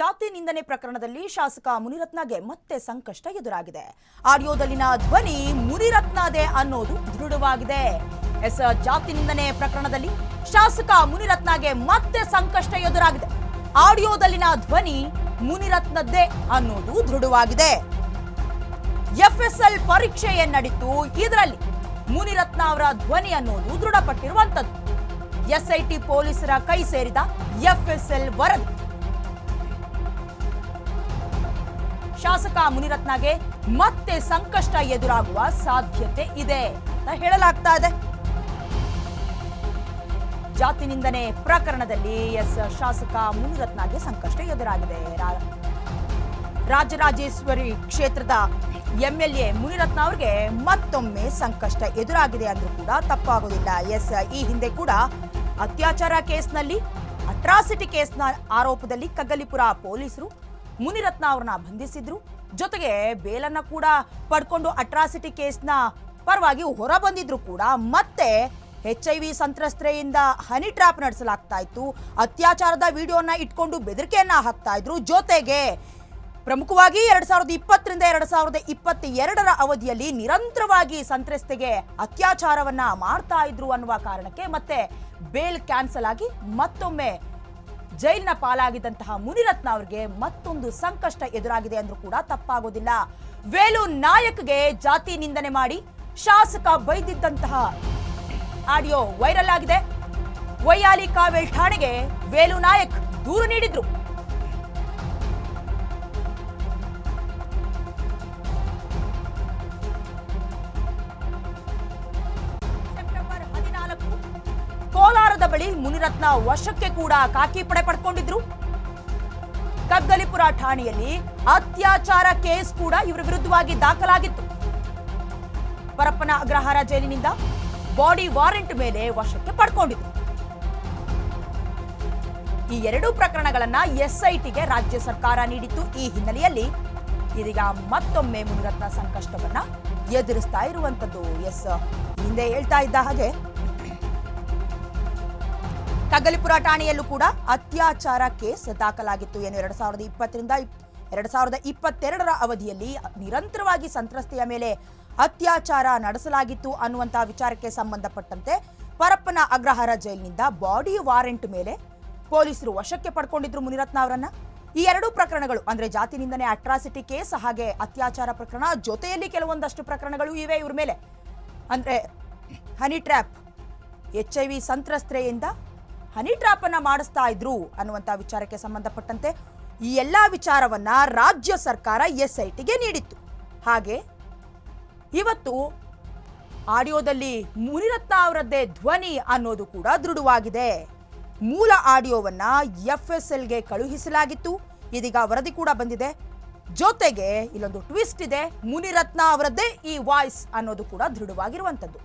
ಜಾತಿ ನಿಂದನೆ ಪ್ರಕರಣದಲ್ಲಿ ಶಾಸಕ ಮುನಿರತ್ನಗೆ ಮತ್ತೆ ಸಂಕಷ್ಟ ಎದುರಾಗಿದೆ. ಆಡಿಯೋದಲ್ಲಿನ ಧ್ವನಿ ಮುನಿರತ್ನದೇ ಅನ್ನೋದು ದೃಢವಾಗಿದೆ. ಜಾತಿ ನಿಂದನೆ ಪ್ರಕರಣದಲ್ಲಿ ಶಾಸಕ ಮುನಿರತ್ನಗೆ ಮತ್ತೆ ಸಂಕಷ್ಟ ಎದುರಾಗಿದೆ. ಆಡಿಯೋದಲ್ಲಿನ ಧ್ವನಿ ಮುನಿರತ್ನದ್ದೇ ಅನ್ನೋದು ದೃಢವಾಗಿದೆ. ಎಫ್ಎಸ್ಎಲ್ ಪರೀಕ್ಷೆ ನಡೆಯಿತು. ಇದರಲ್ಲಿ ಮುನಿರತ್ನ ಅವರ ಧ್ವನಿ ಅನ್ನೋದು ದೃಢಪಟ್ಟಿರುವಂತದ್ದು. ಎಸ್ಐಟಿ ಪೊಲೀಸರ ಕೈ ಸೇರಿದ ಎಫ್ಎಸ್ಎಲ್ ವರದಿ. ಶಾಸಕ ಮುನಿರತ್ನಗೆ ಮತ್ತೆ ಸಂಕಷ್ಟ ಎದುರಾಗುವ ಸಾಧ್ಯತೆ ಇದೆ ಅಂತ ಹೇಳಲಾಗ್ತಾ ಇದೆ. ಜಾತಿ ನಿಂದನೆ ಪ್ರಕರಣದಲ್ಲಿ ಶಾಸಕ ಮುನಿರತ್ನಗೆ ಸಂಕಷ್ಟ ಎದುರಾಗಿದೆ. ರಾಜರಾಜೇಶ್ವರಿ ಕ್ಷೇತ್ರದ ಎಂಎಲ್ಎ ಮುನಿರತ್ನ ಅವರಿಗೆ ಮತ್ತೊಮ್ಮೆ ಸಂಕಷ್ಟ ಎದುರಾಗಿದೆ ಅಂದ್ರೂ ಕೂಡ ತಪ್ಪಾಗೋದಿಲ್ಲ. ಈ ಹಿಂದೆ ಕೂಡ ಅತ್ಯಾಚಾರ ಕೇಸ್ನಲ್ಲಿ, ಅಟ್ರಾಸಿಟಿ ಕೇಸ್ನ ಆರೋಪದಲ್ಲಿ ಕಗ್ಗಲಿಪುರ ಪೊಲೀಸರು ಮುನಿರತ್ನ ಅವರನ್ನ ಬಂಧಿಸಿದ್ರು. ಜೊತೆಗೆ ಬೇಲನ್ನ ಕೂಡ ಪಡ್ಕೊಂಡು ಅಟ್ರಾಸಿಟಿ ಕೇಸ್ನ ಪರವಾಗಿ ಹೊರ ಬಂದಿದ್ರು ಕೂಡ ಮತ್ತೆ HIV ಸಂತ್ರಸ್ತೆಯಿಂದ ಹನಿ ಟ್ರ್ಯಾಪ್ ನಡೆಸಲಾಗ್ತಾ ಇತ್ತು. ಅತ್ಯಾಚಾರದ ವಿಡಿಯೋನ ಇಟ್ಕೊಂಡು ಬೆದರಿಕೆಯನ್ನ ಹಾಕ್ತಾ ಇದ್ರು. ಜೊತೆಗೆ ಪ್ರಮುಖವಾಗಿ 2020ರಿಂದ 2022ರ ಅವಧಿಯಲ್ಲಿ ನಿರಂತರವಾಗಿ ಸಂತ್ರಸ್ತೆಗೆ ಅತ್ಯಾಚಾರವನ್ನ ಮಾಡ್ತಾ ಇದ್ರು ಅನ್ನುವ ಕಾರಣಕ್ಕೆ ಮತ್ತೆ ಬೇಲ್ ಕ್ಯಾನ್ಸಲ್ ಆಗಿ ಮತ್ತೊಮ್ಮೆ ಜೈಲಿನ ಪಾಲಾಗಿದ್ದಂತಹ ಮುನಿರತ್ನ ಅವರಿಗೆ ಮತ್ತೊಂದು ಸಂಕಷ್ಟ ಎದುರಾಗಿದೆ ಅಂದ್ರೂ ಕೂಡ ತಪ್ಪಾಗೋದಿಲ್ಲ. ವೇಲು ನಾಯಕ್ಗೆ ಜಾತಿ ನಿಂದನೆ ಮಾಡಿ ಶಾಸಕ ಬೈದಿದ್ದಂತಹ ಆಡಿಯೋ ವೈರಲ್ ಆಗಿದೆ. ವೈಯಾಲಿ ಕಾವೇಲ್ ಠಾಣೆಗೆ ವೇಲು ನಾಯಕ್ ದೂರು ನೀಡಿದ್ರು. ಸೆಪ್ಟೆಂಬರ್ 14 ಕೋಲಾರದ ಬಳಿ ಮುನಿರತ್ನ ವಶಕ್ಕೆ ಕೂಡ ಖಾಕಿ ಪಡೆ ಪಡ್ಕೊಂಡಿದ್ರು. ಕಗ್ಗಲಿಪುರ ಠಾಣೆಯಲ್ಲಿ ಅತ್ಯಾಚಾರ ಕೇಸ್ ಕೂಡ ಇವರ ವಿರುದ್ಧವಾಗಿ ದಾಖಲಾಗಿತ್ತು. ಪರಪ್ಪನ ಅಗ್ರಹಾರ ಜೈಲಿನಿಂದ ಬಾಡಿ ವಾರೆಂಟ್ ಮೇಲೆ ವಶಕ್ಕೆ ಪಡ್ಕೊಂಡಿದ್ರು. ಈ ಎರಡೂ ಪ್ರಕರಣಗಳನ್ನ ಎಸ್ಐಟಿಗೆ ರಾಜ್ಯ ಸರ್ಕಾರ ನೀಡಿತ್ತು. ಈ ಹಿನ್ನೆಲೆಯಲ್ಲಿ ಇದೀಗ ಮತ್ತೊಮ್ಮೆ ಮುನಿರತ್ನ ಸಂಕಷ್ಟವನ್ನ ಎದುರಿಸ್ತಾ ಇರುವಂತದ್ದು. ಹಿಂದೆ ಹೇಳ್ತಾ ಇದ್ದ ಹಾಗೆ ಕಗ್ಗಲಿಪುರ ಠಾಣೆಯಲ್ಲೂ ಕೂಡ ಅತ್ಯಾಚಾರ ಕೇಸ್ ದಾಖಲಾಗಿತ್ತು. 2020ರಿಂದ 2022ರ ಅವಧಿಯಲ್ಲಿ ನಿರಂತರವಾಗಿ ಸಂತ್ರಸ್ತೆಯ ಮೇಲೆ ಅತ್ಯಾಚಾರ ನಡೆಸಲಾಗಿತ್ತು ಅನ್ನುವಂತಹ ವಿಚಾರಕ್ಕೆ ಸಂಬಂಧಪಟ್ಟಂತೆ ಪರಪ್ಪನ ಅಗ್ರಹಾರ ಜೈಲಿನಿಂದ ಬಾಡಿ ವಾರೆಂಟ್ ಮೇಲೆ ಪೊಲೀಸರು ವಶಕ್ಕೆ ಪಡ್ಕೊಂಡಿದ್ರು ಮುನಿರತ್ನ ಅವರನ್ನ. ಈ ಎರಡೂ ಪ್ರಕರಣಗಳು ಅಂದ್ರೆ ಜಾತಿ ನಿಂದನೆ, ಅಟ್ರಾಸಿಟಿ ಕೇಸ್ ಹಾಗೆ ಅತ್ಯಾಚಾರ ಪ್ರಕರಣ, ಜೊತೆಯಲ್ಲಿ ಕೆಲವೊಂದಷ್ಟು ಪ್ರಕರಣಗಳು ಇವೆ ಇವ್ರ ಮೇಲೆ. ಅಂದ್ರೆ ಹನಿ ಟ್ರ್ಯಾಪ್, HIV ಸಂತ್ರಸ್ತೆಯಿಂದ ಹನಿ ಟ್ರ್ಯಾಪ್ ಅನ್ನ ಮಾಡಿಸ್ತಾ ಇದ್ರು ಅನ್ನುವಂತ ವಿಚಾರಕ್ಕೆ ಸಂಬಂಧಪಟ್ಟಂತೆ ಈ ಎಲ್ಲಾ ವಿಚಾರವನ್ನ ರಾಜ್ಯ ಸರ್ಕಾರ ಎಸ್ಐಟಿಗೆ ನೀಡಿತ್ತು. ಹಾಗೆ ಇವತ್ತು ಆಡಿಯೋದಲ್ಲಿ ಮುನಿರತ್ನ ಅವರದ್ದೇ ಧ್ವನಿ ಅನ್ನೋದು ಕೂಡ ದೃಢವಾಗಿದೆ. ಮೂಲ ಆಡಿಯೋವನ್ನ ಎಫ್ಎಸ್ಎಲ್ಗೆ ಕಳುಹಿಸಲಾಗಿತ್ತು. ಇದೀಗ ವರದಿ ಕೂಡ ಬಂದಿದೆ. ಜೊತೆಗೆ ಇಲ್ಲೊಂದು ಟ್ವಿಸ್ಟ್ ಇದೆ, ಮುನಿರತ್ನ ಅವರದ್ದೇ ಈ ವಾಯ್ಸ್ ಅನ್ನೋದು ಕೂಡ ದೃಢವಾಗಿರುವಂತದ್ದು.